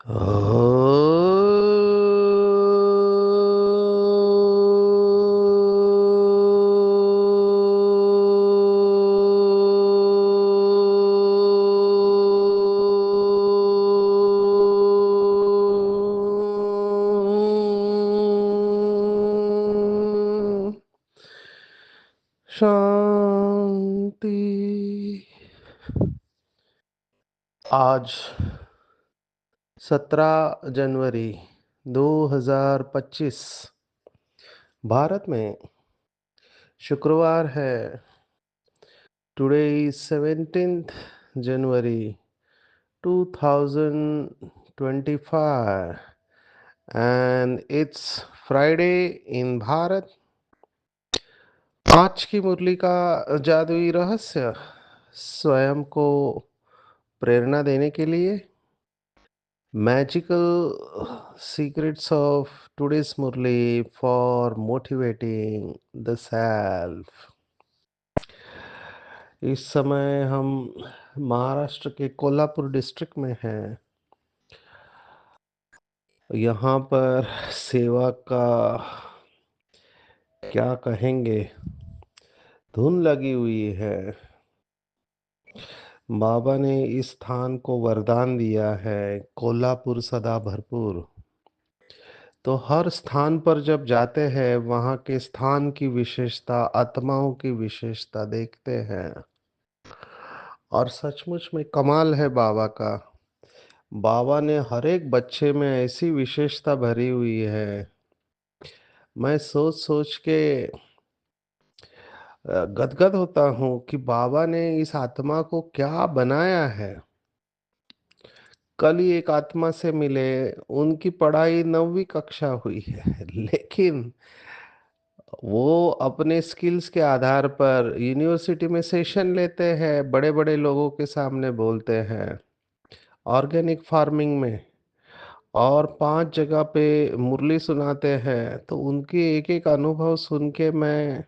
शांति। आज 17 जनवरी 2025 भारत में शुक्रवार है। Today is 17 January 2025 and it's Friday in Bharat. आज की मुरली का जादुई रहस्य स्वयं को प्रेरणा देने के लिए Magical secrets of today's Murli for motivating the self। इस समय हम महाराष्ट्र के कोल्हापुर डिस्ट्रिक्ट में हैं। यहाँ पर सेवा का क्या कहेंगे, धुन लगी हुई है। बाबा ने इस स्थान को वरदान दिया है, कोल्हापुर सदा भरपूर। तो हर स्थान पर जब जाते हैं वहाँ के स्थान की विशेषता, आत्माओं की विशेषता देखते हैं और सचमुच में कमाल है बाबा का। बाबा ने हर एक बच्चे में ऐसी विशेषता भरी हुई है। मैं सोच सोच के गदगद होता हूँ कि बाबा ने इस आत्मा को क्या बनाया है। कल ही एक आत्मा से मिले, उनकी पढ़ाई 9वीं कक्षा हुई है लेकिन वो अपने स्किल्स के आधार पर यूनिवर्सिटी में सेशन लेते हैं, बड़े बड़े लोगों के सामने बोलते हैं ऑर्गेनिक फार्मिंग में, और 5 जगह पे मुरली सुनाते हैं। तो उनकी एक एक अनुभव सुन के मैं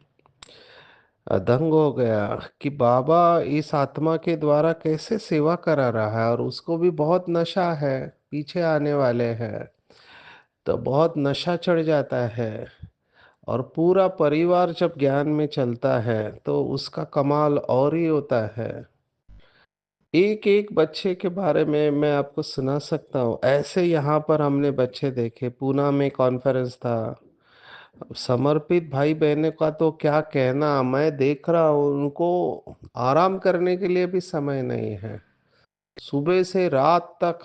दंग हो गया कि बाबा इस आत्मा के द्वारा कैसे सेवा करा रहा है। और उसको भी बहुत नशा है, पीछे आने वाले हैं तो बहुत नशा चढ़ जाता है। और पूरा परिवार जब ज्ञान में चलता है तो उसका कमाल और ही होता है। एक एक बच्चे के बारे में मैं आपको सुना सकता हूँ। ऐसे यहाँ पर हमने बच्चे देखे, पूना में कॉन्फ्रेंस था। समर्पित भाई बहनों का तो क्या कहना, मैं देख रहा हूँ उनको आराम करने के लिए भी समय नहीं है। सुबह से रात तक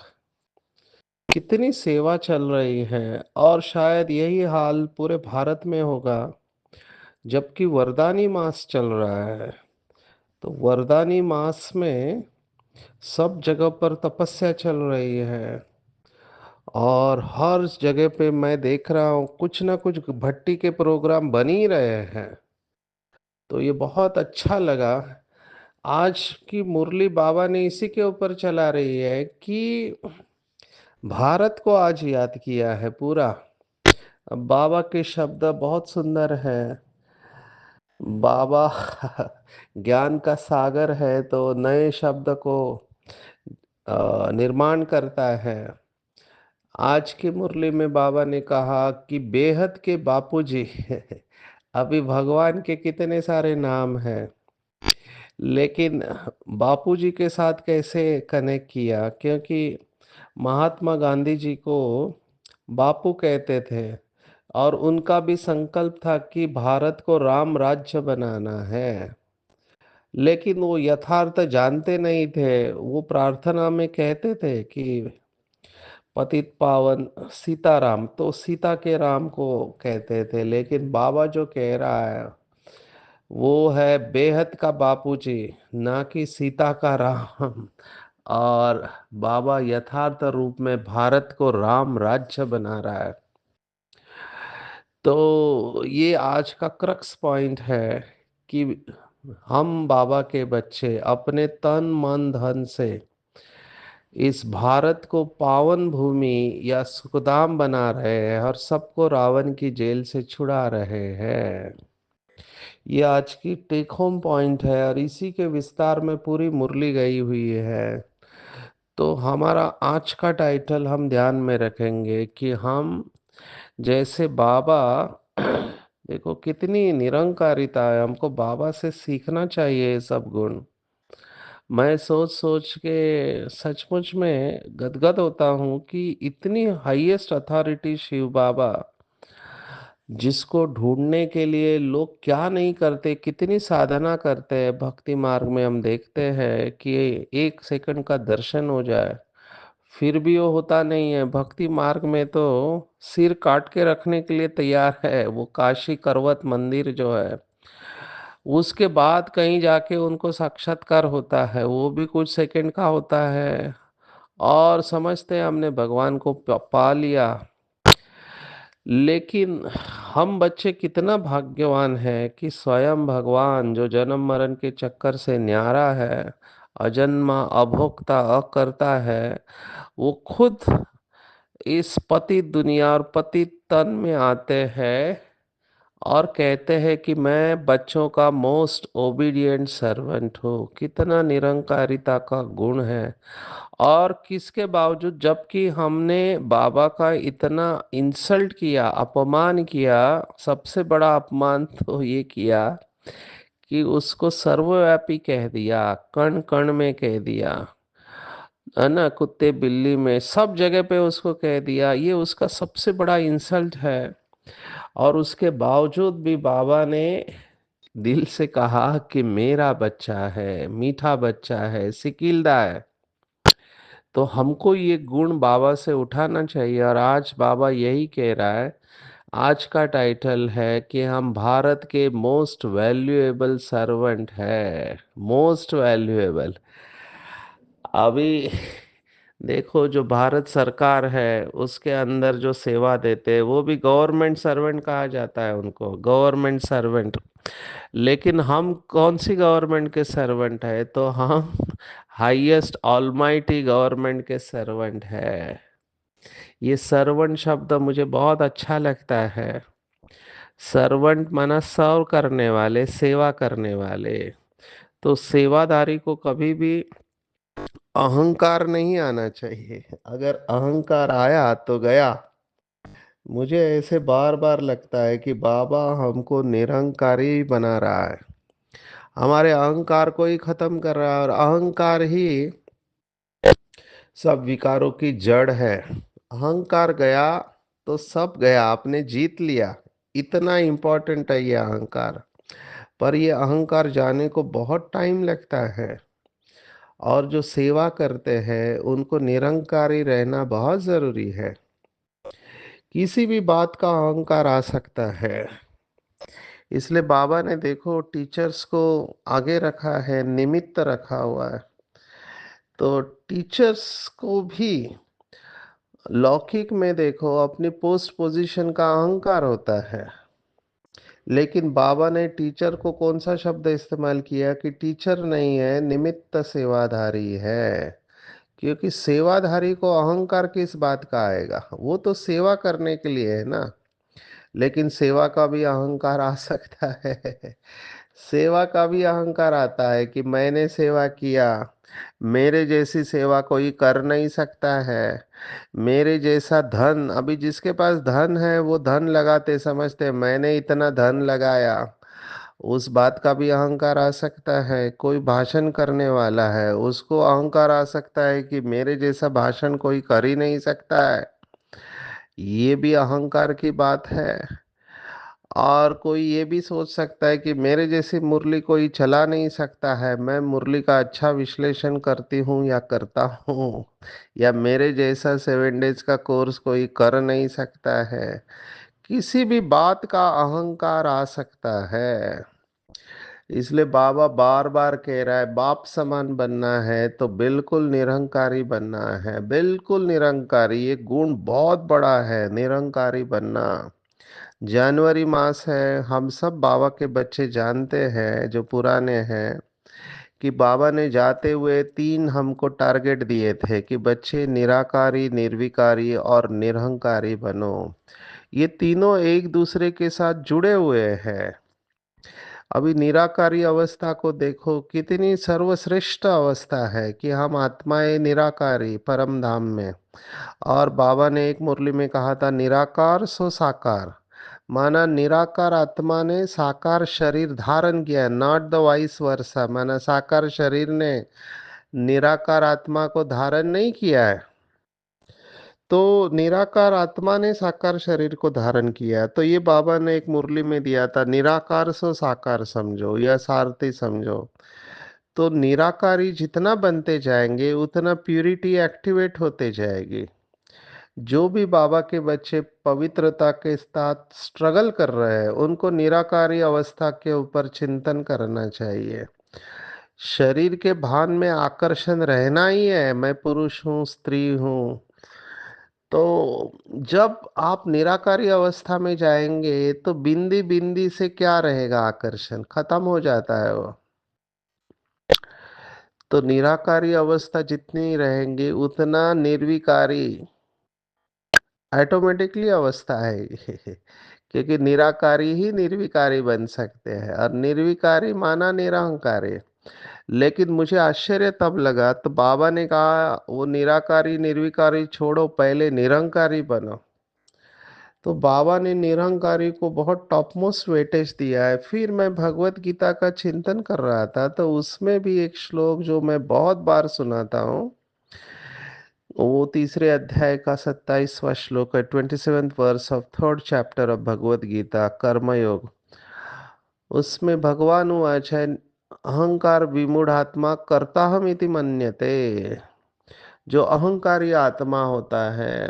कितनी सेवा चल रही है। और शायद यही हाल पूरे भारत में होगा, जबकि वरदानी मास चल रहा है। तो वरदानी मास में सब जगह पर तपस्या चल रही है और हर जगह पे मैं देख रहा हूँ कुछ ना कुछ भट्टी के प्रोग्राम बन ही रहे हैं। तो ये बहुत अच्छा लगा। आज की मुरली बाबा ने इसी के ऊपर चला रही है कि भारत को आज याद किया है पूरा। बाबा के शब्द बहुत सुंदर है। बाबा ज्ञान का सागर है तो नए शब्द को निर्माण करता है। आज की मुरली में बाबा ने कहा कि बेहद के बापूजी अभी भगवान के कितने सारे नाम हैं, लेकिन बापूजी के साथ कैसे कनेक्ट किया, क्योंकि महात्मा गांधी जी को बापू कहते थे और उनका भी संकल्प था कि भारत को राम राज्य बनाना है। लेकिन वो यथार्थ जानते नहीं थे। वो प्रार्थना में कहते थे कि पतित पावन सीताराम, तो सीता के राम को कहते थे। लेकिन बाबा जो कह रहा है वो है बेहद का बापूजी, ना कि सीता का राम। और बाबा यथार्थ रूप में भारत को राम राज्य बना रहा है। तो ये आज का क्रक्स पॉइंट है कि हम बाबा के बच्चे अपने तन मन धन से इस भारत को पावन भूमि या सुखधाम बना रहे हैं और सबको रावण की जेल से छुड़ा रहे हैं। ये आज की टेक होम पॉइंट है और इसी के विस्तार में पूरी मुरली गई हुई है। तो हमारा आज का टाइटल हम ध्यान में रखेंगे कि हम जैसे बाबा देखो कितनी निरंकारिता है, हमको बाबा से सीखना चाहिए ये सब गुण। मैं सोच सोच के सचमुच में गदगद होता हूँ कि इतनी हाईएस्ट अथॉरिटी शिव बाबा, जिसको ढूंढने के लिए लोग क्या नहीं करते, कितनी साधना करते हैं। भक्ति मार्ग में हम देखते हैं कि 1 सेकंड का दर्शन हो जाए, फिर भी वो होता नहीं है। भक्ति मार्ग में तो सिर काट के रखने के लिए तैयार है। वो काशी करवत मंदिर जो है, उसके बाद कहीं जाके उनको साक्षात्कार होता है, वो भी कुछ सेकंड का होता है। और समझते हैं हमने भगवान को पा लिया। लेकिन हम बच्चे कितना भाग्यवान है कि स्वयं भगवान जो जन्म मरण के चक्कर से न्यारा है, अजन्मा अभोक्ता अकर्ता है, वो खुद इस पतित दुनिया और पतित तन में आते हैं और कहते हैं कि मैं बच्चों का मोस्ट ओबीडिएंट सर्वेंट हूँ। कितना निरंकारिता का गुण है। और किसके बावजूद, जबकि हमने बाबा का इतना इंसल्ट किया, अपमान किया, सबसे बड़ा अपमान तो ये किया कि उसको सर्वव्यापी कह दिया, कण कण में कह दिया, है ना, कुत्ते बिल्ली में सब जगह पे उसको कह दिया। ये उसका सबसे बड़ा इंसल्ट है। और उसके बावजूद भी बाबा ने दिल से कहा कि मेरा बच्चा है, मीठा बच्चा है, सिकीलदा है। तो हमको ये गुण बाबा से उठाना चाहिए। और आज बाबा यही कह रहा है। आज का टाइटल है कि हम भारत के मोस्ट वैल्यूएबल सर्वेंट है। Most valuable. अभी देखो, जो भारत सरकार है उसके अंदर जो सेवा देते हैं वो भी गवर्नमेंट सर्वेंट कहा जाता है उनको, गवर्नमेंट सर्वेंट। लेकिन हम कौन सी गवर्नमेंट के सर्वेंट है? तो हम हाईएस्ट ऑलमाइटी गवर्नमेंट के सर्वेंट है। ये सर्वेंट शब्द मुझे बहुत अच्छा लगता है। सर्वेंट माना सर्व करने वाले, सेवा करने वाले। तो सेवादारी को कभी भी अहंकार नहीं आना चाहिए। अगर अहंकार आया तो गया। मुझे ऐसे बार बार लगता है कि बाबा हमको निरंकारी बना रहा है, हमारे अहंकार को ही खत्म कर रहा है। और अहंकार ही सब विकारों की जड़ है। अहंकार गया तो सब गया, आपने जीत लिया। इतना इम्पोर्टेंट है ये अहंकार। पर ये अहंकार जाने को बहुत टाइम लगता है। और जो सेवा करते हैं उनको निरंकारी रहना बहुत जरूरी है। किसी भी बात का अहंकार आ सकता है। इसलिए बाबा ने देखो टीचर्स को आगे रखा है, निमित्त रखा हुआ है। तो टीचर्स को भी लौकिक में देखो अपनी पोस्ट पोजीशन का अहंकार होता है। लेकिन बाबा ने टीचर को कौन सा शब्द इस्तेमाल किया कि टीचर नहीं है, निमित्त सेवाधारी है। क्योंकि सेवाधारी को अहंकार किस बात का आएगा? वो तो सेवा करने के लिए है ना। लेकिन सेवा का भी अहंकार आ सकता है। सेवा का भी अहंकार आता है कि मैंने सेवा किया, मेरे जैसी सेवा कोई कर नहीं सकता है। मेरे जैसा धन, अभी जिसके पास धन है वो धन लगाते समझते मैंने इतना धन लगाया। उस बात का भी अहंकार आ सकता है। कोई भाषण करने वाला है, उसको अहंकार आ सकता है कि मेरे जैसा भाषण कोई कर ही नहीं सकता है। ये भी अहंकार की बात है। और कोई ये भी सोच सकता है कि मेरे जैसी मुरली कोई चला नहीं सकता है, मैं मुरली का अच्छा विश्लेषण करती हूँ या करता हूँ, या मेरे जैसा 7 डेज का कोर्स कोई कर नहीं सकता है। किसी भी बात का अहंकार आ सकता है। इसलिए बाबा बार बार कह रहा है बाप समान बनना है तो बिल्कुल निरंकारी बनना है। बिल्कुल निरंकारी, ये गुण बहुत बड़ा है, निरंकारी बनना। जनवरी मास है, हम सब बाबा के बच्चे जानते हैं जो पुराने हैं कि बाबा ने जाते हुए 3 हमको टारगेट दिए थे कि बच्चे निराकारी, निर्विकारी और निरहंकारी बनो। ये तीनों एक दूसरे के साथ जुड़े हुए हैं। अभी निराकारी अवस्था को देखो, कितनी सर्वश्रेष्ठ अवस्था है कि हम आत्माएं निराकारी परम धाम में। और बाबा ने एक मुरली में कहा था, निराकार सो साकार। माना निराकार आत्मा ने साकार शरीर धारण किया है, नॉट द वाइस वर्सा। माना साकार शरीर ने निराकार आत्मा को धारण नहीं किया है। तो निराकार आत्मा ने साकार शरीर को धारण किया। तो ये बाबा ने एक मुरली में दिया था, निराकार सो साकार समझो या सारथी समझो। तो निराकारी जितना बनते जाएंगे उतना प्यूरिटी एक्टिवेट होते जाएगी। जो भी बाबा के बच्चे पवित्रता के साथ स्ट्रगल कर रहे हैं उनको निराकारी अवस्था के ऊपर चिंतन करना चाहिए। शरीर के भान में आकर्षण रहना ही है, मैं पुरुष हूँ स्त्री हूँ। तो जब आप निराकारी अवस्था में जाएंगे तो बिंदी बिंदी से क्या रहेगा, आकर्षण खत्म हो जाता है वो। तो निराकारी अवस्था जितनी रहेंगी उतना निर्विकारी ऑटोमेटिकली अवस्था है ये। क्योंकि निराकारी ही निर्विकारी बन सकते हैं, और निर्विकारी माना निरहंकारी। लेकिन मुझे आश्चर्य तब लगा तो बाबा ने कहा, वो निराकारी निर्विकारी छोड़ो, पहले निरंकारी बनो। तो बाबा ने निरंकारी को बहुत टॉप मोस्ट वेटेज दिया है। फिर मैं भगवत गीता का चिंतन कर रहा था तो उसमें भी एक श्लोक जो मैं बहुत बार सुनाता हूँ, वो तीसरे अध्याय का 27वां श्लोक है, 27th verse of third chapter of Bhagavad Gita, Karmayoga. उसमें भगवान उवाच है, अहंकार विमूढ़ात्मा कर्ता हम इति मन्यते। जो अहंकारी आत्मा होता है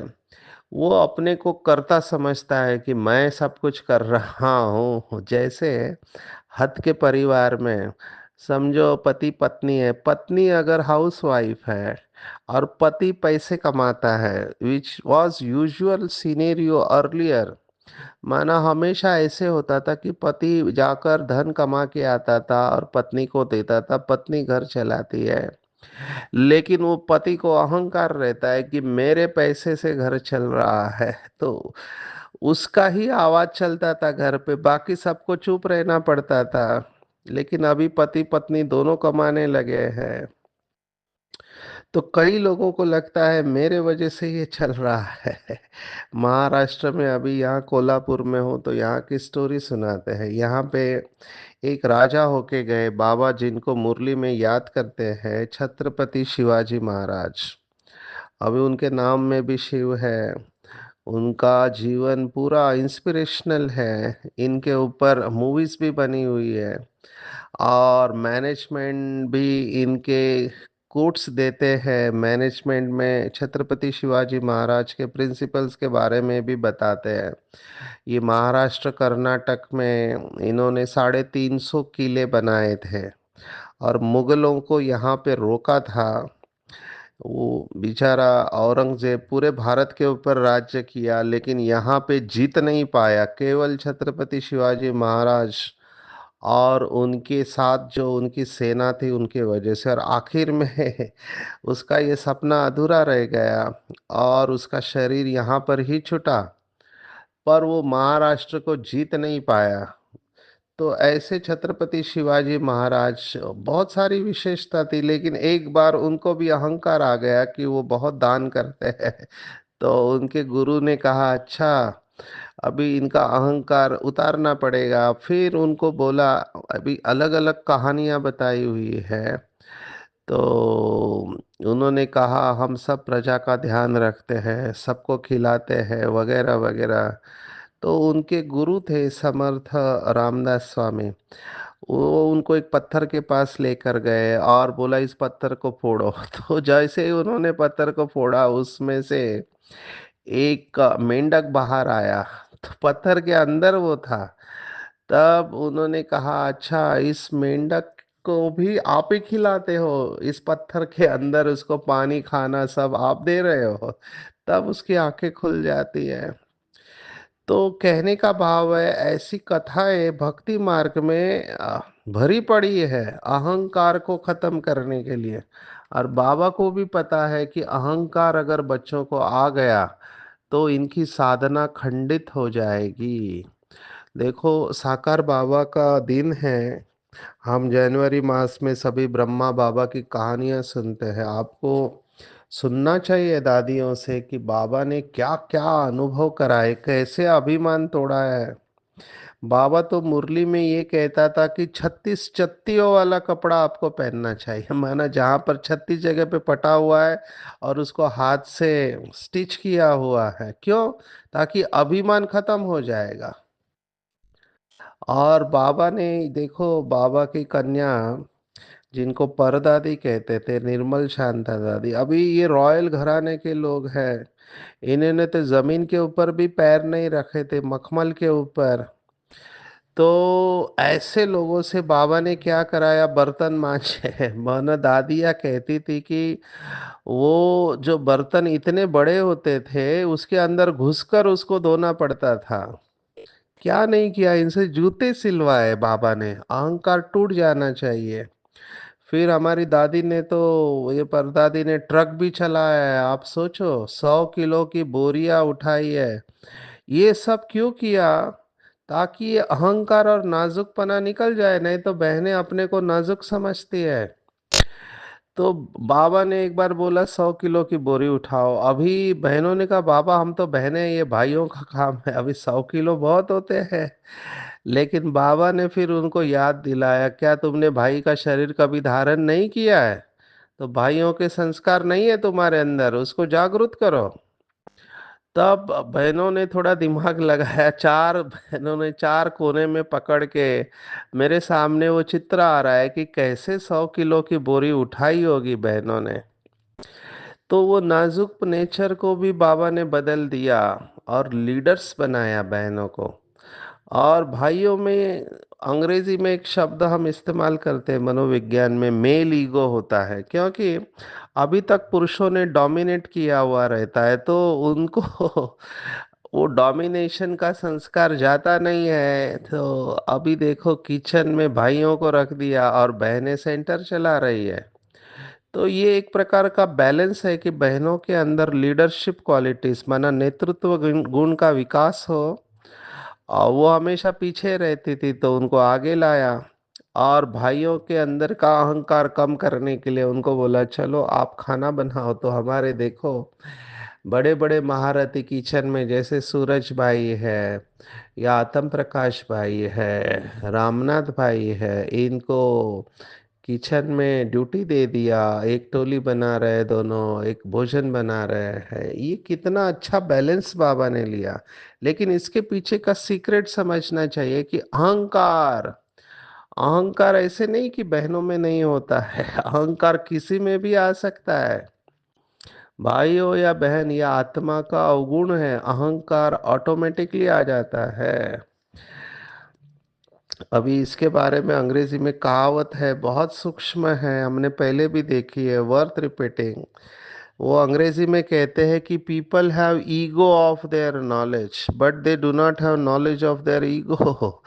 वो अपने को कर्ता समझता है कि मैं सब कुछ कर रहा हूँ। जैसे हथ के परिवार में समझो पति पत्नी है, पत्नी अगर हाउस वाइफ है और पति पैसे कमाता है, which was usual scenario earlier. माना हमेशा ऐसे होता था कि पति जाकर धन कमा के आता था और पत्नी को देता था, पत्नी घर चलाती है। लेकिन वो पति को अहंकार रहता है कि मेरे पैसे से घर चल रहा है, तो उसका ही आवाज चलता था घर पे, बाकी सबको चुप रहना पड़ता था। लेकिन अभी पति पत्नी दोनों कमाने लगे हैं, तो कई लोगों को लगता है मेरे वजह से ये चल रहा है। महाराष्ट्र में अभी यहाँ कोल्हापुर में हूँ तो यहाँ की स्टोरी सुनाते हैं। यहाँ पे एक राजा होके गए बाबा, जिनको मुरली में याद करते हैं, छत्रपति शिवाजी महाराज। अभी उनके नाम में भी शिव है। उनका जीवन पूरा इंस्पिरेशनल है। इनके ऊपर मूवीज भी बनी हुई है, और मैनेजमेंट भी इनके कोट्स देते हैं। मैनेजमेंट में छत्रपति शिवाजी महाराज के प्रिंसिपल्स के बारे में भी बताते हैं। ये महाराष्ट्र कर्नाटक में इन्होंने 350 किले बनाए थे और मुगलों को यहाँ पे रोका था। वो बेचारा औरंगजेब पूरे भारत के ऊपर राज्य किया लेकिन यहाँ पे जीत नहीं पाया, केवल छत्रपति शिवाजी महाराज और उनके साथ जो उनकी सेना थी उनके वजह से। और आखिर में उसका ये सपना अधूरा रह गया और उसका शरीर यहाँ पर ही छूटा, पर वो महाराष्ट्र को जीत नहीं पाया। तो ऐसे छत्रपति शिवाजी महाराज बहुत सारी विशेषता थी, लेकिन एक बार उनको भी अहंकार आ गया कि वो बहुत दान करते हैं। तो उनके गुरु ने कहा, अच्छा अभी इनका अहंकार उतारना पड़ेगा। फिर उनको बोला, अभी अलग अलग कहानियां बताई हुई है। तो उन्होंने कहा, हम सब प्रजा का ध्यान रखते हैं, सबको खिलाते हैं वगैरह वगैरह। तो उनके गुरु थे समर्थ रामदास स्वामी। वो उनको एक पत्थर के पास लेकर गए और बोला, इस पत्थर को फोड़ो। तो जैसे ही उन्होंने पत्थर को फोड़ा, उसमें से एक मेंढक बाहर आया। तो पत्थर के अंदर वो था। तब उन्होंने कहा, अच्छा इस मेंढक को भी आप ही खिलाते हो, इस पत्थर के अंदर उसको पानी खाना सब आप दे रहे हो। तब उसकी आंखें खुल जाती है। तो कहने का भाव है, ऐसी कथाएं भक्ति मार्ग में भरी पड़ी है अहंकार को खत्म करने के लिए। और बाबा को भी पता है कि अहंकार अगर बच्चों को आ गया तो इनकी साधना खंडित हो जाएगी। देखो, साकार बाबा का दिन है। हम जनवरी मास में सभी ब्रह्मा बाबा की कहानियां सुनते हैं। आपको सुनना चाहिए दादियों से कि बाबा ने क्या क्या अनुभव कराए, कैसे अभिमान तोड़ा है। बाबा तो मुरली में ये कहता था कि 36 छत्तियों वाला कपड़ा आपको पहनना चाहिए, माना जहां पर 36 जगह पे पटा हुआ है और उसको हाथ से स्टिच किया हुआ है। क्यों? ताकि अभिमान खत्म हो जाएगा। और बाबा ने, देखो, बाबा की कन्या जिनको परदादी कहते थे, निर्मल शांता दादी, अभी ये रॉयल घराने के लोग हैं। इन्होंने तो जमीन के ऊपर भी पैर नहीं रखे थे, मखमल के ऊपर। तो ऐसे लोगों से बाबा ने क्या कराया? बर्तन मांजे। माना दादियाँ कहती थी कि वो जो बर्तन इतने बड़े होते थे, उसके अंदर घुसकर उसको धोना पड़ता था। क्या नहीं किया, इनसे जूते सिलवाए बाबा ने। अहंकार टूट जाना चाहिए। फिर हमारी दादी ने तो, ये परदादी ने ट्रक भी चलाया है। आप सोचो, 100 किलो की बोरियां उठाई है। ये सब क्यों किया? ताकि ये अहंकार और नाजुकपना निकल जाए। नहीं तो बहनें अपने को नाजुक समझती है। तो बाबा ने एक बार बोला 100 किलो की बोरी उठाओ। अभी बहनों ने कहा बाबा हम तो बहनें, ये भाइयों का काम है, अभी 100 किलो बहुत होते हैं। लेकिन बाबा ने फिर उनको याद दिलाया, क्या तुमने भाई का शरीर कभी धारण नहीं किया है? तो भाइयों के संस्कार नहीं है तुम्हारे अंदर, उसको जागृत करो। तब बहनों ने थोड़ा दिमाग लगाया। चार बहनों ने चार कोने में पकड़ के, मेरे सामने वो चित्र आ रहा है कि कैसे 100 किलो की बोरी उठाई होगी बहनों ने। तो वो नाजुक नेचर को भी बाबा ने बदल दिया और लीडर्स बनाया बहनों को। और भाइयों में, अंग्रेजी में एक शब्द हम इस्तेमाल करते हैं मनोविज्ञान में, मेल ईगो होता है। क्योंकि अभी तक पुरुषों ने डोमिनेट किया हुआ रहता है, तो उनको वो डोमिनेशन का संस्कार जाता नहीं है। तो अभी देखो, किचन में भाइयों को रख दिया और बहनें सेंटर चला रही है। तो ये एक प्रकार का बैलेंस है कि बहनों के अंदर लीडरशिप क्वालिटीज, माना नेतृत्व गुण का विकास हो। और वो हमेशा पीछे रहती थी, तो उनको आगे लाया। और भाइयों के अंदर का अहंकार कम करने के लिए उनको बोला चलो आप खाना बनाओ। तो हमारे देखो, बड़े बड़े महारथी किचन में, जैसे सूरज भाई है या आतम प्रकाश भाई है, रामनाथ भाई है, इनको किचन में ड्यूटी दे दिया। एक टोली बना रहे, दोनों एक भोजन बना रहे हैं। ये कितना अच्छा बैलेंस बाबा ने लिया। लेकिन इसके पीछे का सीक्रेट समझना चाहिए कि अहंकार, अहंकार ऐसे नहीं कि बहनों में नहीं होता है। अहंकार किसी में भी आ सकता है। भाई हो या बहन, या आत्मा का अवगुण है, अहंकार ऑटोमेटिकली आ जाता है। अभी इसके बारे में अंग्रेजी में कहावत है, बहुत सूक्ष्म है, हमने पहले भी देखी है, वर्थ रिपीटिंग। वो अंग्रेजी में कहते हैं कि people have ego of their knowledge but they do not have knowledge of their ego.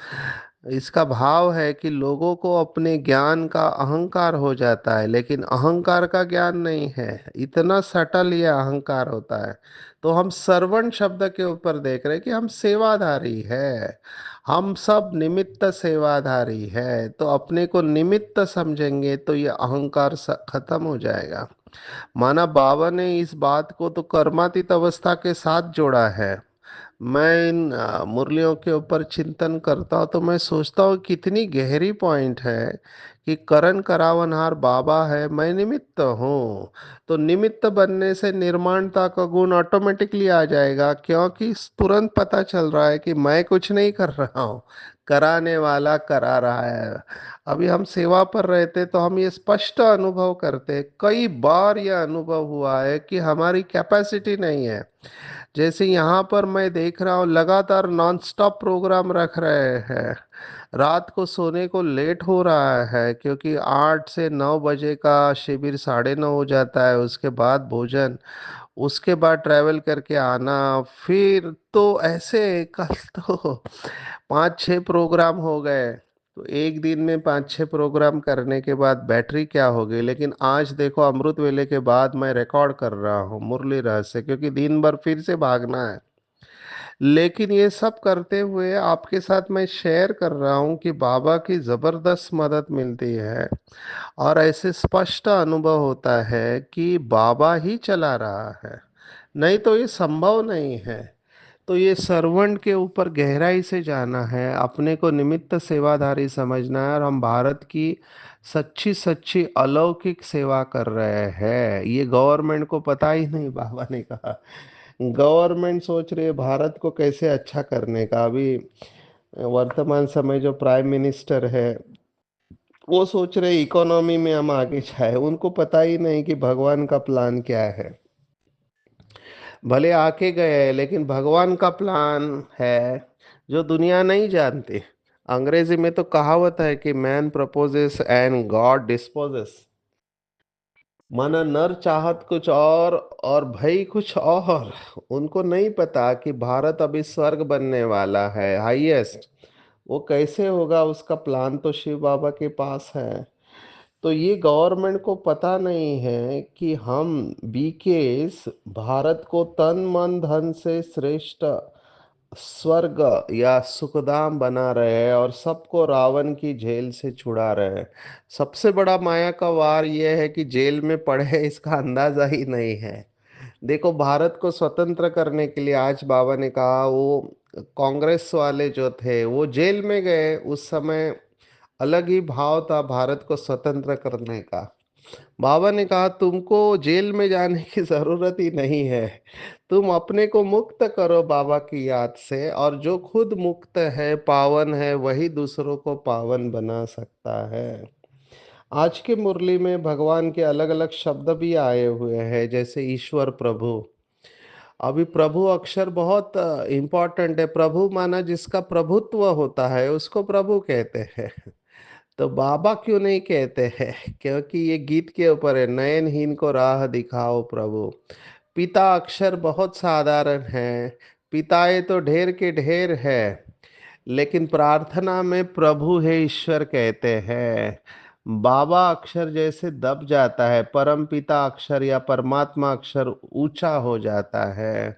इसका भाव है कि लोगों को अपने ज्ञान का अहंकार हो जाता है, लेकिन अहंकार का ज्ञान नहीं है। इतना सटल ये अहंकार होता है। तो हम सर्वंट शब्द के ऊपर देख रहे हैं कि हम सेवाधारी है। हम सब निमित्त सेवाधारी है। तो अपने को निमित्त समझेंगे तो ये अहंकार खत्म हो जाएगा। माना बाबा ने इस बात को तो कर्मातीत अवस्था के साथ जोड़ा है। मैं इन मुरलियों के ऊपर चिंतन करता हूँ तो मैं सोचता हूँ कितनी गहरी पॉइंट है कि करण करावनहार बाबा है, मैं निमित्त हूँ। तो निमित्त बनने से निर्माणता का गुण ऑटोमेटिकली आ जाएगा, क्योंकि तुरंत पता चल रहा है कि मैं कुछ नहीं कर रहा हूँ, कराने वाला करा रहा है। अभी हम सेवा पर रहते तो हम ये स्पष्ट अनुभव करते, कई बार यह अनुभव हुआ है कि हमारी कैपेसिटी नहीं है। जैसे यहाँ पर मैं देख रहा हूँ लगातार नॉन स्टॉप प्रोग्राम रख रहे हैं। रात को सोने को लेट हो रहा है, क्योंकि 8 से 9 बजे का शिविर 9:30 हो जाता है। उसके बाद भोजन, उसके बाद ट्रैवल करके आना। फिर तो ऐसे कल तो 5-6 प्रोग्राम हो गए। तो एक दिन में 5-6 प्रोग्राम करने के बाद बैटरी क्या हो गई। लेकिन आज देखो, अमृत वेले के बाद मैं रिकॉर्ड कर रहा हूँ मुरली रहस्य, क्योंकि दिन भर फिर से भागना है। लेकिन ये सब करते हुए आपके साथ मैं शेयर कर रहा हूँ कि बाबा की जबरदस्त मदद मिलती है और ऐसे स्पष्ट अनुभव होता है कि बाबा ही चला रहा है, नहीं तो ये संभव नहीं है। तो ये सर्वेंट के ऊपर गहराई से जाना है, अपने को निमित्त सेवाधारी समझना है, और हम भारत की सच्ची सच्ची अलौकिक सेवा कर रहे हैं। ये गवर्नमेंट को पता ही नहीं, बाबा ने कहा। गवर्नमेंट सोच रही है भारत को कैसे अच्छा करने का। अभी वर्तमान समय जो प्राइम मिनिस्टर है, वो सोच रहे इकोनॉमी में हम आगे जाए। उनको पता ही नहीं कि भगवान का प्लान क्या है। भले आके गए, लेकिन भगवान का प्लान है जो दुनिया नहीं जानती। अंग्रेजी में तो कहावत है कि man proposes and God disposes. माना नर चाहत कुछ और भई कुछ और। उनको नहीं पता कि भारत अभी स्वर्ग बनने वाला है, हाईएस्ट। वो कैसे होगा, उसका प्लान तो शिव बाबा के पास है। तो ये गवर्नमेंट को पता नहीं है कि हम बीकेस भारत को तन मन धन से श्रेष्ठ स्वर्ग या सुखधाम बना रहे हैं और सबको रावण की जेल से छुड़ा रहे हैं। सबसे बड़ा माया का वार यह है कि जेल में पड़े हैं, इसका अंदाजा ही नहीं है। देखो, भारत को स्वतंत्र करने के लिए आज बाबा ने कहा, वो कांग्रेस वाले जो थे वो जेल में गए। उस समय अलग ही भाव था भारत को स्वतंत्र करने का। बाबा ने कहा तुमको जेल में जाने की जरूरत ही नहीं है। तुम अपने को मुक्त करो बाबा की याद से, और जो खुद मुक्त है, पावन है, वही दूसरों को पावन बना सकता है। आज की मुरली में भगवान के अलग अलग शब्द भी आए हुए हैं, जैसे ईश्वर प्रभु। अभी प्रभु अक्षर बहुत इंपॉर्टेंट है। प्रभु माना जिसका प्रभुत्व होता है उसको प्रभु कहते हैं। तो बाबा क्यों नहीं कहते हैं? क्योंकि ये गीत के ऊपर है, नयनहीन को राह दिखाओ प्रभु। पिता अक्षर बहुत साधारण है, पिताएं तो ढेर के ढेर है, लेकिन प्रार्थना में प्रभु है ईश्वर कहते हैं। बाबा अक्षर जैसे दब जाता है, परम पिता अक्षर या परमात्मा अक्षर ऊंचा हो जाता है।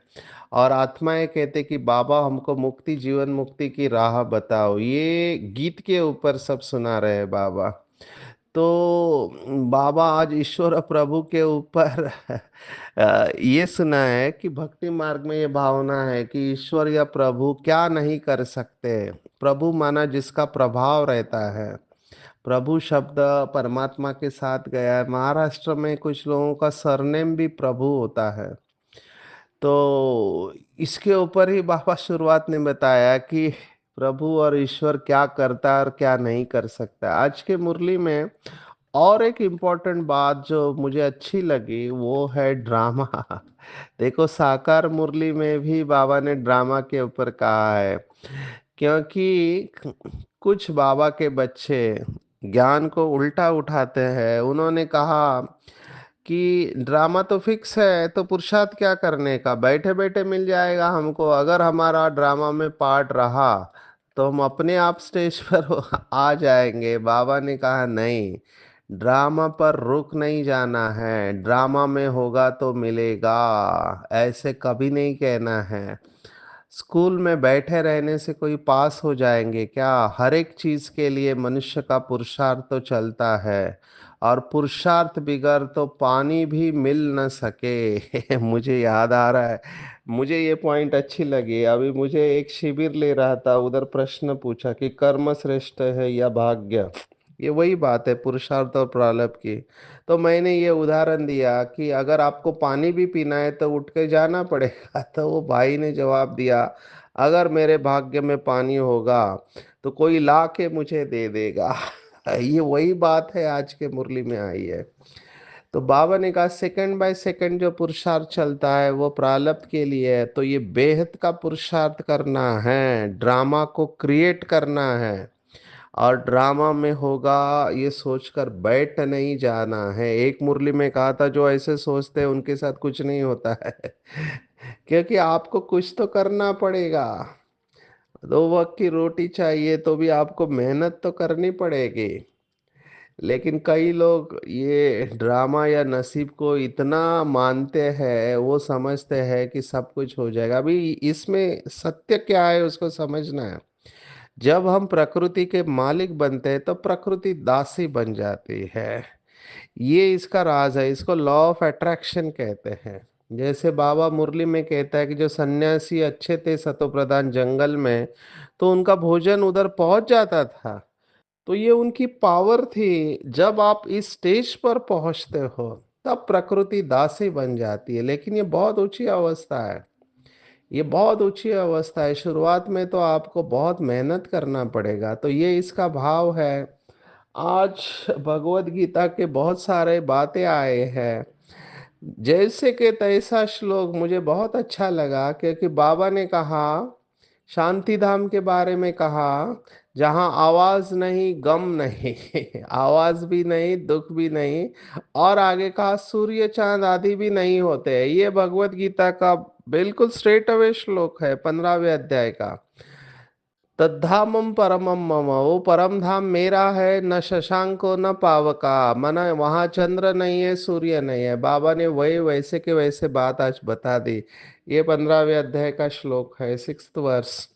और आत्माएं कहते कि बाबा हमको मुक्ति, जीवन मुक्ति की राह बताओ। ये गीत के ऊपर सब सुना रहे हैं बाबा। तो बाबा आज ईश्वर प्रभु के ऊपर ये सुना है कि भक्ति मार्ग में ये भावना है कि ईश्वर या प्रभु क्या नहीं कर सकते। प्रभु माना जिसका प्रभाव रहता है। प्रभु शब्द परमात्मा के साथ गया है। महाराष्ट्र में कुछ लोगों का सरनेम भी प्रभु होता है। तो इसके ऊपर ही बाबा शुरुआत ने बताया कि प्रभु और ईश्वर क्या करता है और क्या नहीं कर सकता। आज के मुरली में और एक इम्पोर्टेंट बात जो मुझे अच्छी लगी वो है ड्रामा। देखो, साकार मुरली में भी बाबा ने ड्रामा के ऊपर कहा है। क्योंकि कुछ बाबा के बच्चे ज्ञान को उल्टा उठाते हैं। उन्होंने कहा कि ड्रामा तो फिक्स है, तो पुरुषार्थ क्या करने का, बैठे बैठे मिल जाएगा हमको। अगर हमारा ड्रामा में पार्ट रहा तो हम अपने आप स्टेज पर आ जाएंगे। बाबा ने कहा नहीं, ड्रामा पर रुक नहीं जाना है, ड्रामा में होगा तो मिलेगा, ऐसे कभी नहीं कहना है। स्कूल में बैठे रहने से कोई पास हो जाएंगे क्या? हर एक चीज के लिए मनुष्य का पुरुषार्थ तो चलता है, और पुरुषार्थ बिगर तो पानी भी मिल न सके। मुझे याद आ रहा है, मुझे ये पॉइंट अच्छी लगी। अभी मुझे एक शिविर ले रहा था, उधर प्रश्न पूछा कि कर्म श्रेष्ठ है या भाग्य। ये वही बात है पुरुषार्थ और प्रारब्ध की। तो मैंने ये उदाहरण दिया कि अगर आपको पानी भी पीना है तो उठ के जाना पड़ेगा। तो वो भाई ने जवाब दिया, अगर मेरे भाग्य में पानी होगा तो कोई ला के मुझे दे देगा। ये वही बात है आज के मुरली में आई है। तो बाबा ने कहा सेकंड बाय सेकंड जो पुरुषार्थ चलता है वो प्रारब्ध के लिए है। तो ये बेहद का पुरुषार्थ करना है, ड्रामा को क्रिएट करना है, और ड्रामा में होगा ये सोचकर बैठ नहीं जाना है। एक मुरली में कहा था जो ऐसे सोचते हैं उनके साथ कुछ नहीं होता है। क्योंकि आपको कुछ तो करना पड़ेगा। 2 वक्त की रोटी चाहिए तो भी आपको मेहनत तो करनी पड़ेगी। लेकिन कई लोग ये ड्रामा या नसीब को इतना मानते हैं, वो समझते हैं कि सब कुछ हो जाएगा। अभी इसमें सत्य क्या है उसको समझना है। जब हम प्रकृति के मालिक बनते हैं तो प्रकृति दासी बन जाती है। ये इसका राज है, इसको लॉ ऑफ अट्रैक्शन कहते हैं। जैसे बाबा मुरली में कहता है कि जो सन्यासी अच्छे थे सतो प्रधान जंगल में, तो उनका भोजन उधर पहुंच जाता था। तो ये उनकी पावर थी। जब आप इस स्टेज पर पहुंचते हो तब प्रकृति दासी बन जाती है। लेकिन ये बहुत ऊंची अवस्था है, ये बहुत ऊंची अवस्था है। शुरुआत में तो आपको बहुत मेहनत करना पड़ेगा। तो ये इसका भाव है। आज भगवत गीता के बहुत सारे बातें आए हैं। जैसे कि तैसा श्लोक मुझे बहुत अच्छा लगा, क्योंकि बाबा ने कहा, शांति धाम के बारे में कहा, जहां आवाज नहीं गम नहीं आवाज भी नहीं दुख भी नहीं, और आगे कहा सूर्य चांद आदि भी नहीं होते। ये भगवत गीता का बिल्कुल स्ट्रेट अवे श्लोक है, 15वें अध्याय का। तद्धामम परमम मम, वो परम धाम मेरा है, न शशांको न पावका। माना वहां चंद्र नहीं है, सूर्य नहीं है। बाबा ने वही वैसे के वैसे बात आज बता दी। ये 15वें अध्याय का श्लोक है, 6th वर्स।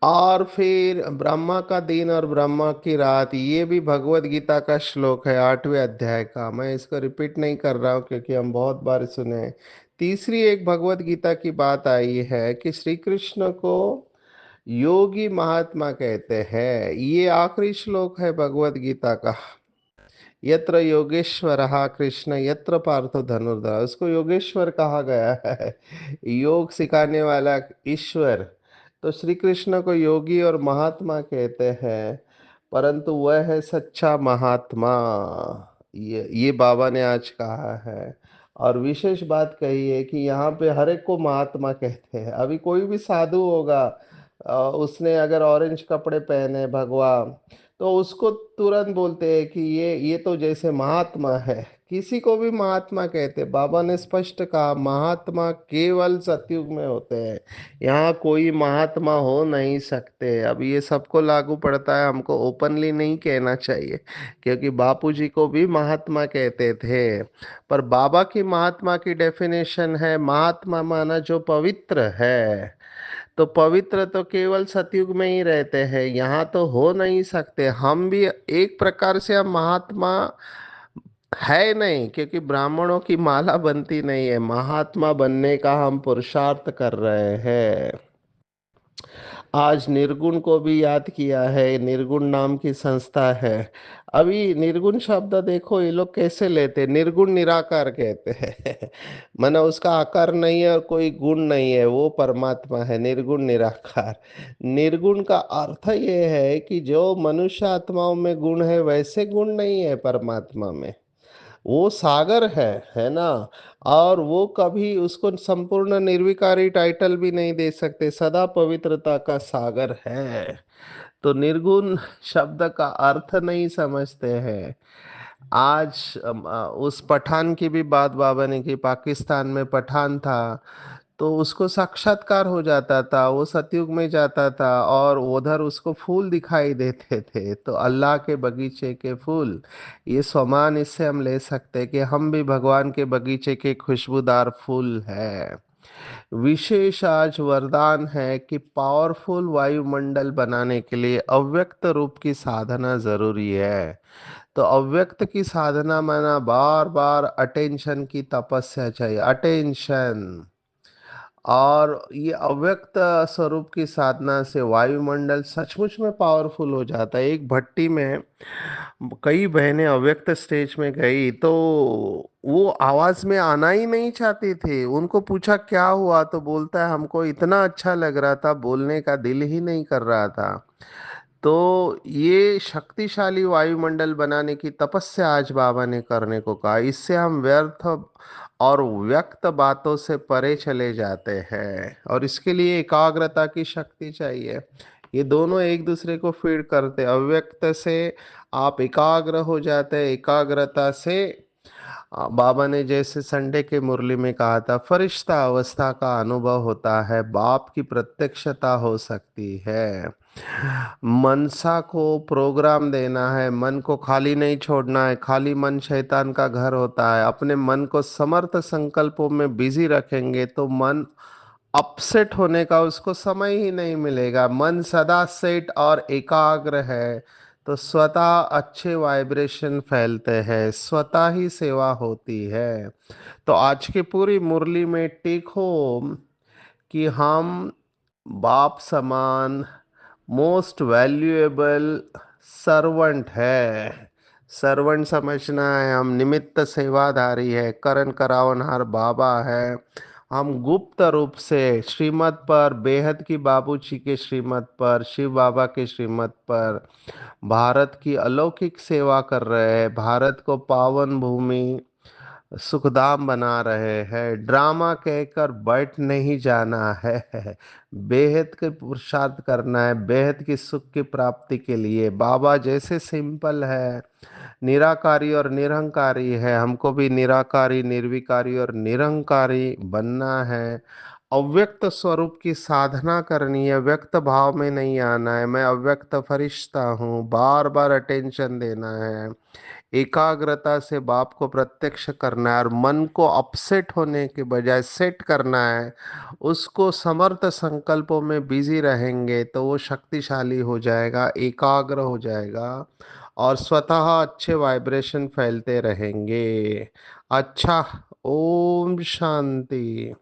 और फिर ब्रह्मा का दिन और ब्रह्मा की रात, ये भी भगवत गीता का श्लोक है, 8वें अध्याय का। मैं इसको रिपीट नहीं कर रहा हूँ क्योंकि हम बहुत बार सुने हैं। तीसरी एक भगवत गीता की बात आई है कि श्री कृष्ण को योगी महात्मा कहते हैं। ये आखिरी श्लोक है भगवत गीता का। यत्र योगेश्वर कृष्ण यत्र पार्थो धनुर्धर, उसको योगेश्वर कहा गया है, योग सिखाने वाला ईश्वर। तो श्री कृष्ण को योगी और महात्मा कहते हैं, परंतु वह है सच्चा महात्मा। ये बाबा ने आज कहा है। और विशेष बात कही है कि यहाँ पे हर एक को महात्मा कहते हैं। अभी कोई भी साधु होगा, उसने अगर ऑरेंज कपड़े पहने भगवा, तो उसको तुरंत बोलते हैं कि ये तो जैसे महात्मा है। किसी को भी महात्मा कहते हैं। बाबा ने स्पष्ट कहा, महात्मा केवल सतयुग में होते हैं, यहाँ कोई महात्मा हो नहीं सकते। अब ये सबको लागू पड़ता है, हमको ओपनली नहीं कहना चाहिए, क्योंकि बापूजी को भी महात्मा कहते थे। पर बाबा की महात्मा की डेफिनेशन है, महात्मा माना जो पवित्र है। तो पवित्र तो केवल सतयुग में ही रहते हैं, यहाँ तो हो नहीं सकते। हम भी एक प्रकार से हम महात्मा है नहीं, क्योंकि ब्राह्मणों की माला बनती नहीं है। महात्मा बनने का हम पुरुषार्थ कर रहे हैं। आज निर्गुण को भी याद किया है, निर्गुण नाम की संस्था है। अभी निर्गुण शब्द देखो ये लोग कैसे लेते, निर्गुण निराकार कहते हैं माना उसका आकार नहीं है और कोई गुण नहीं है, वो परमात्मा है, निर्गुण निराकार। निर्गुण का अर्थ ये है कि जो मनुष्य आत्माओं में गुण है वैसे गुण नहीं है परमात्मा में। वो सागर है ना। और वो कभी उसको संपूर्ण निर्विकारी टाइटल भी नहीं दे सकते, सदा पवित्रता का सागर है। तो निर्गुण शब्द का अर्थ नहीं समझते हैं। आज उस पठान की भी बात बाबा ने की। पाकिस्तान में पठान था, तो उसको साक्षात्कार हो जाता था, वो सतयुग में जाता था और उधर उसको फूल दिखाई देते थे। तो अल्लाह के बगीचे के फूल, ये समान इससे हम ले सकते हैं कि हम भी भगवान के बगीचे के खुशबूदार फूल है। विशेष आज वरदान है कि पावरफुल वायुमंडल बनाने के लिए अव्यक्त रूप की साधना जरूरी है। तो अव्यक्त की साधना माना बार बार अटेंशन की तपस्या चाहिए, अटेंशन। और ये अव्यक्त स्वरूप की साधना से वायुमंडल सचमुच में पावरफुल हो जाता है। एक भट्टी में कई बहनें अव्यक्त स्टेज में गई, तो वो आवाज में आना ही नहीं चाहती थी। उनको पूछा क्या हुआ, तो बोलता है हमको इतना अच्छा लग रहा था, बोलने का दिल ही नहीं कर रहा था। तो ये शक्तिशाली वायुमंडल बनाने की तपस्या आज बाबा ने करने को कहा। इससे हम व्यर्थ और व्यक्त बातों से परे चले जाते हैं, और इसके लिए एकाग्रता की शक्ति चाहिए। ये दोनों एक दूसरे को फीड करते हैं। अव्यक्त से आप एकाग्र हो जाते हैं, एकाग्रता से बाबा ने जैसे संडे के मुरली में कहा था, फरिश्ता अवस्था का अनुभव होता है, बाप की प्रत्यक्षता हो सकती है। मनसा को प्रोग्राम देना है, मन को खाली नहीं छोड़ना है। खाली मन शैतान का घर होता है। अपने मन को समर्थ संकल्पों में बिजी रखेंगे तो मन अपसेट होने का उसको समय ही नहीं मिलेगा। मन सदा सेट और एकाग्र है तो स्वतः अच्छे वाइब्रेशन फैलते हैं, स्वतः ही सेवा होती है। तो आज की पूरी मुरली में टिक हो कि हम बाप समान मोस्ट वैल्यूएबल सर्वेंट है। सर्वेंट समझना है, हम निमित्त सेवाधारी है, करण करावनहार बाबा है। हम गुप्त रूप से श्रीमत पर, बेहद की बाबूजी के श्रीमत पर, शिव बाबा के श्रीमत पर भारत की अलौकिक सेवा कर रहे हैं। भारत को पावन भूमि सुखधाम बना रहे हैं। ड्रामा कहकर बैठ नहीं जाना है। बेहद के पुरुषार्थ करना है, बेहद की सुख की प्राप्ति के लिए। बाबा जैसे सिंपल है, निराकारी और निरहंकारी है, हमको भी निराकारी, निर्विकारी और निरहंकारी बनना है। अव्यक्त स्वरूप की साधना करनी है, व्यक्त भाव में नहीं आना है। मैं अव्यक्त फरिश्ता हूँ, बार बार अटेंशन देना है। एकाग्रता से बाप को प्रत्यक्ष करना है और मन को अपसेट होने के बजाय सेट करना है। उसको समर्थ संकल्पों में बिजी रहेंगे तो वो शक्तिशाली हो जाएगा, एकाग्र हो जाएगा और स्वतः अच्छे वाइब्रेशन फैलते रहेंगे। अच्छा, ओम शांति।